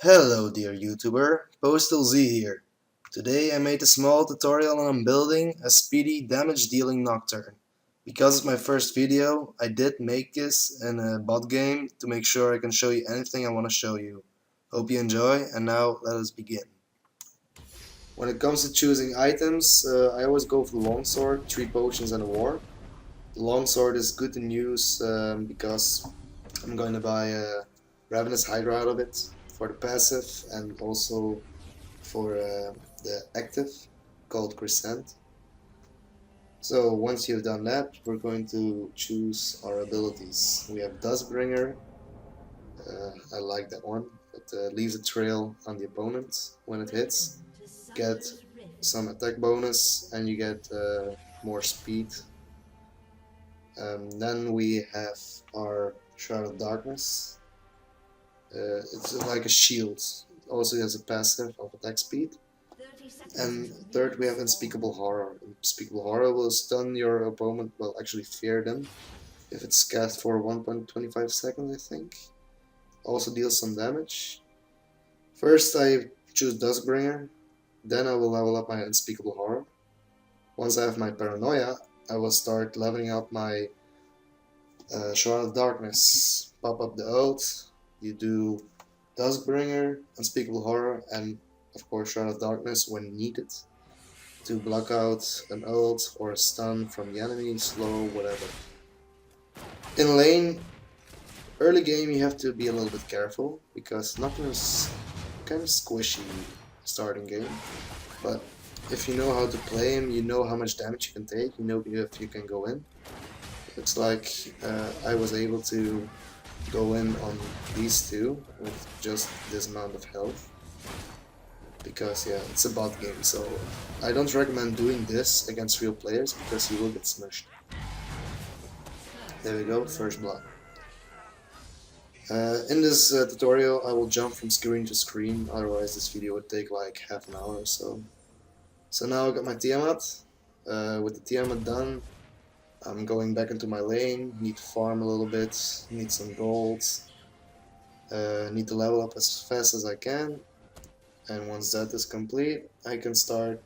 Hello dear YouTuber, Postal Z here. Today I made a small tutorial on building a speedy damage dealing nocturne. Because it's my first video, I did make this in a bot game to make sure I can show you anything I want to show you. Hope you enjoy, and now let us begin. When it comes to choosing items, I always go for the longsword, 3 potions and a war. The longsword is good in use because I'm going to buy a Ravenous Hydra out of it for the passive and also for the active called Crescent. So once you've done that, we're going to choose our abilities. We have Duskbringer. I like that one. It leaves a trail on the opponent when it hits. Get some attack bonus and you get more speed. Then we have our Shroud of Darkness. It's like a shield. It also has a passive of attack speed. And third, we have Unspeakable Horror. Unspeakable Horror will stun your opponent, well, actually fear them, if it's cast for 1.25 seconds, I think. Also deals some damage. First, I choose Duskbringer, then I will level up my Unspeakable Horror. Once I have my Paranoia, I will start leveling up my Shroud of Darkness. Pop up the ult, you do Duskbringer, Unspeakable Horror, and of course Shroud of Darkness when needed to block out an ult or a stun from the enemy, slow, whatever. In lane, early game you have to be a little bit careful because Nocturne is kind of squishy starting game, but if you know how to play him, you know how much damage you can take, you know if you can go in. Looks like I was able to go in on these two with just this amount of health. Because yeah, it's a bot game, so I don't recommend doing this against real players because you will get smushed. There we go, first blood. In this tutorial I will jump from screen to screen, otherwise this video would take like half an hour or so. So now I got my Tiamat. With the Tiamat done, I'm going back into my lane, need to farm a little bit, need some gold, need to level up as fast as I can. And once that is complete, I can start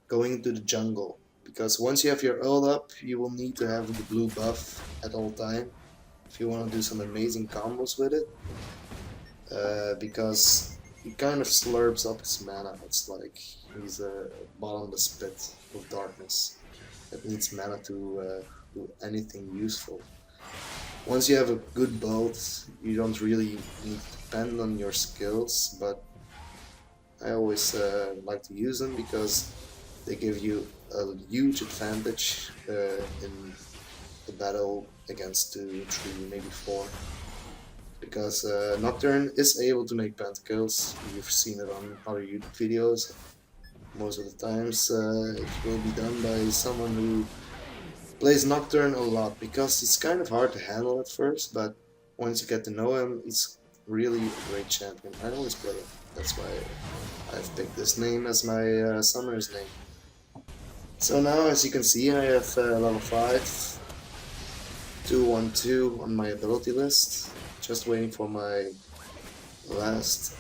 going into the jungle. Because once you have your ult up, you will need to have the blue buff at all time if you want to do some amazing combos with it. Because he kind of slurps up his mana. It's like he's a bottomless pit of darkness that needs mana to do anything useful. Once you have a good build, you don't really need to depend on your skills, but I always like to use them because they give you a huge advantage in the battle against 2, 3, maybe 4. Because Nocturne is able to make pentakills. You've seen it on other YouTube videos. Most of the times it will be done by someone who plays Nocturne a lot, because it's kind of hard to handle at first, but once you get to know him, he's really a great champion. I always play him. That's why I've picked this name as my summoner's name. So now, as you can see, I have level 5, 212 on my ability list. Just waiting for my last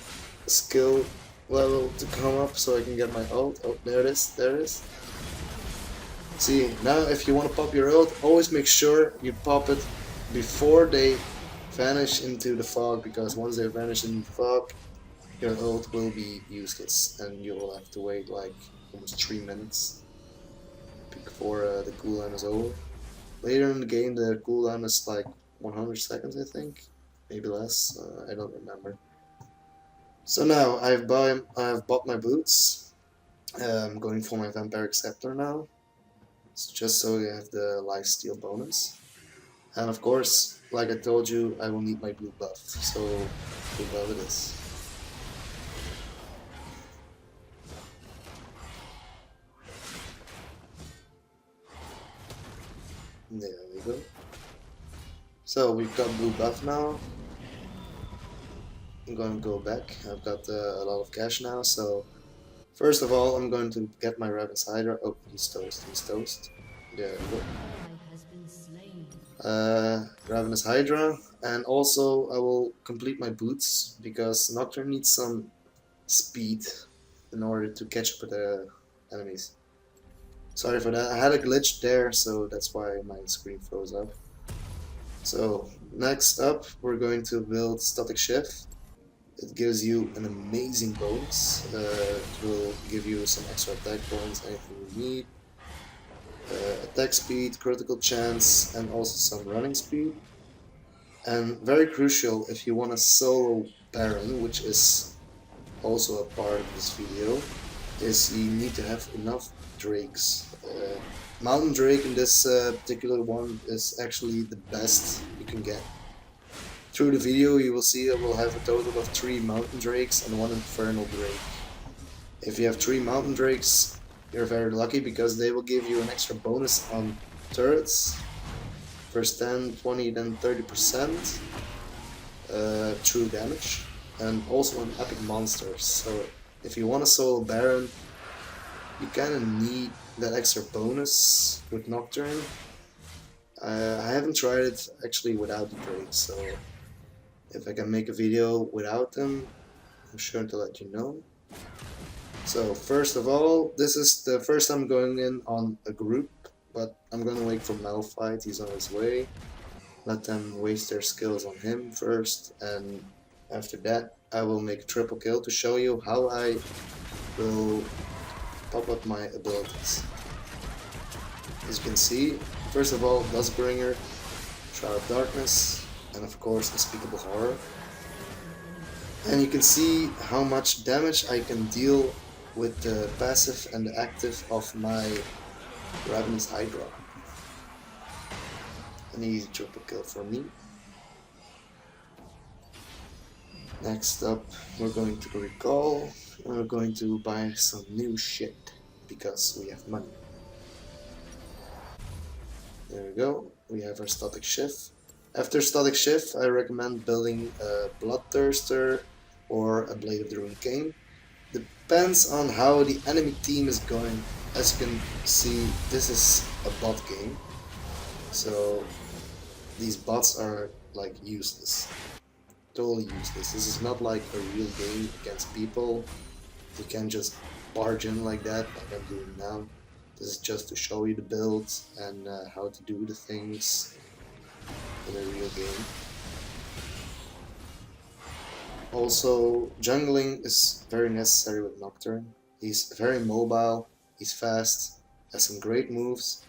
skill level to come up so I can get my ult. Oh, there it is, there it is. See, now if you want to pop your ult, always make sure you pop it before they vanish into the fog, because once they vanish in the fog, your ult will be useless and you will have to wait like almost 3 minutes before the cooldown is over. Later in the game the cooldown is like 100 seconds, I think, maybe less, I don't remember. So now I've bought my boots. I'm going for my Vampiric Scepter now, just so you have the lifesteal bonus. And of course, like I told you, I will need my blue buff, so blue buff it is. There we go. So we've got blue buff now. I'm going to go back. I've got a lot of cash now, so first of all I'm going to get my Ravenous Hydra. Oh, he's toast, he's toast. There we go. Ravenous Hydra, and also I will complete my boots because Nocturne needs some speed in order to catch up with the enemies. Sorry for that, I had a glitch there, so that's why my screen froze up. So next up we're going to build Static Shift. It gives you an amazing bonus. It will give you some extra attack points, anything you need. Attack speed, critical chance, and also some running speed. And very crucial if you want a solo Baron, which is also a part of this video, is you need to have enough drakes. Mountain Drake in this particular one is actually the best you can get. Through the video you will see I will have a total of 3 Mountain Drakes and 1 Infernal Drake. If you have 3 Mountain Drakes, you're very lucky because they will give you an extra bonus on turrets. First 10, 20, then 30% true damage. And also on epic monsters. So if you want a solo Baron, you kinda need that extra bonus with Nocturne. I haven't tried it actually without the Drake, so if I can make a video without them, I'm sure to let you know. So first of all, this is the first time going in on a group, but I'm gonna wait for Malphite, he's on his way. Let them waste their skills on him first, and after that I will make a triple kill to show you how I will pop up my abilities. As you can see, first of all, Duskbringer, Shroud of Darkness, and of course Unspeakable Horror. And you can see how much damage I can deal with the passive and the active of my Ravenous Hydra. An easy triple kill for me. Next up, we're going to recall, and we're going to buy some new shit, because we have money. There we go, we have our Static Shift. After Static Shift, I recommend building a Bloodthirster or a Blade of the Ruined King. Depends on how the enemy team is going. As you can see, this is a bot game, so these bots are like useless. Totally useless. This is not like a real game against people. You can't just barge in like that, like I'm doing now. This is just to show you the builds and how to do the things in a real game. Also, jungling is very necessary with Nocturne. He's very mobile, he's fast, has some great moves.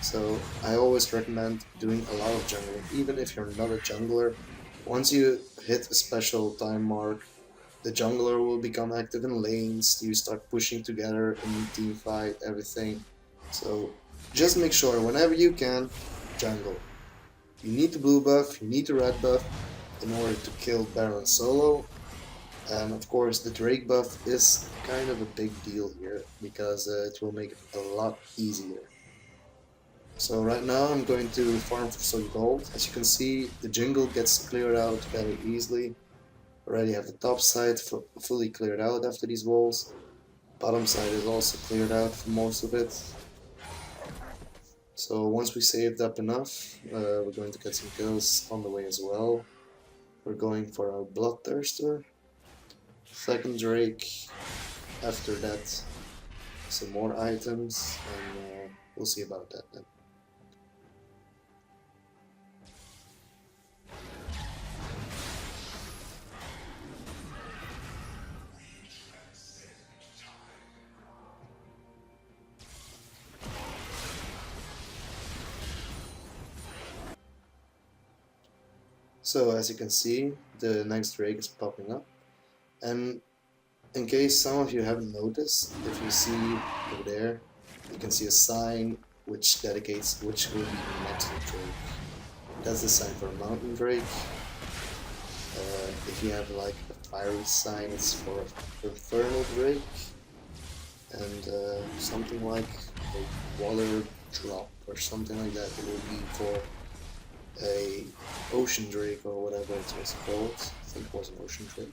So I always recommend doing a lot of jungling, even if you're not a jungler. Once you hit a special time mark, the jungler will become active in lanes, you start pushing together in team fight, everything. So just make sure whenever you can, jungle. You need the blue buff, you need the red buff in order to kill Baron solo. And of course the Drake buff is kind of a big deal here, because it will make it a lot easier. So right now I'm going to farm for some gold. As you can see, the jungle gets cleared out very easily. Already have the top side fully cleared out after these walls. Bottom side is also cleared out for most of it. So once we saved up enough, we're going to get some kills on the way as well. We're going for our Bloodthirster. Second Drake. After that, some more items, and we'll see about that then. So as you can see, the next Drake is popping up, and in case some of you haven't noticed, if you see over there, you can see a sign which dedicates which will be the next Drake. That's the sign for a Mountain Drake. If you have like a fiery sign, it's for Infernal Drake, and something like a water drop or something like that, it will be for a Ocean Drake or whatever it was called. I think it was an Ocean Drake.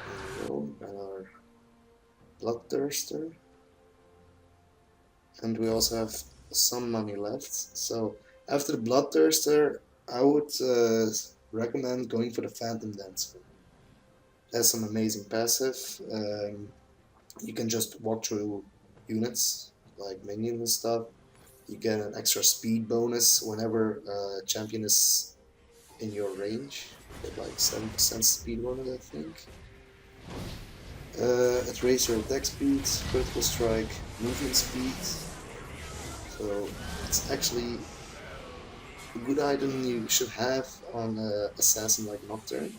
There we go, and our Bloodthirster. And we also have some money left. So after the Bloodthirster, I would recommend going for the Phantom Dancer. It has some amazing passive. You can just walk through units like minions and stuff. You get an extra speed bonus whenever a champion is in your range. You get like 7% speed bonus, I think. It raises your attack speed, critical strike, movement speed. So it's actually a good item you should have on an assassin like Nocturne.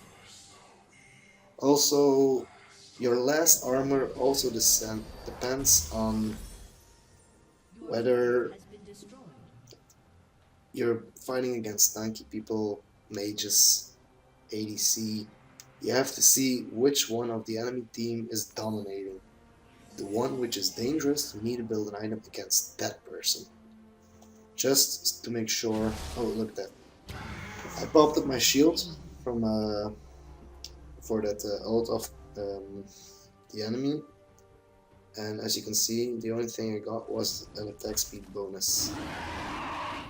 Also, your last armor also depends on whether you're fighting against tanky people, mages, ADC. You have to see which one of the enemy team is dominating. The one which is dangerous, you need to build an item against that person. Just to make sure. Oh, look at that. I popped up my shield from for that ult of the enemy. And as you can see, the only thing I got was an attack speed bonus.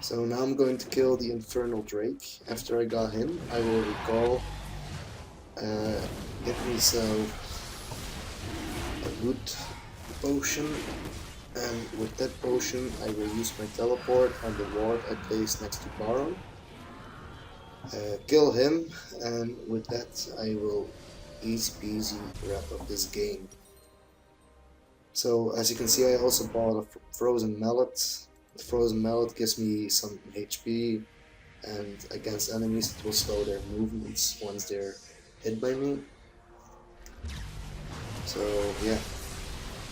So now I'm going to kill the Infernal Drake. After I got him, I will recall, get myself a good potion, and with that potion I will use my teleport on the ward I placed next to Baron. Kill him, and with that I will easy peasy wrap up this game. So as you can see, I also bought a Frozen Mallet. The Frozen Mallet gives me some HP, and against enemies it will slow their movements once they're hit by me. So yeah,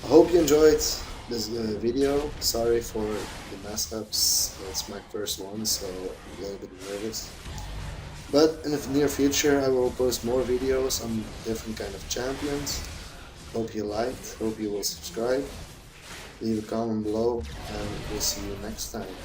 I hope you enjoyed this video. Sorry for the mess ups, it's my first one, so I'm a little bit nervous. But in the near future I will post more videos on different kind of champions. Hope you liked, hope you will subscribe. Leave a comment below, and we'll see you next time.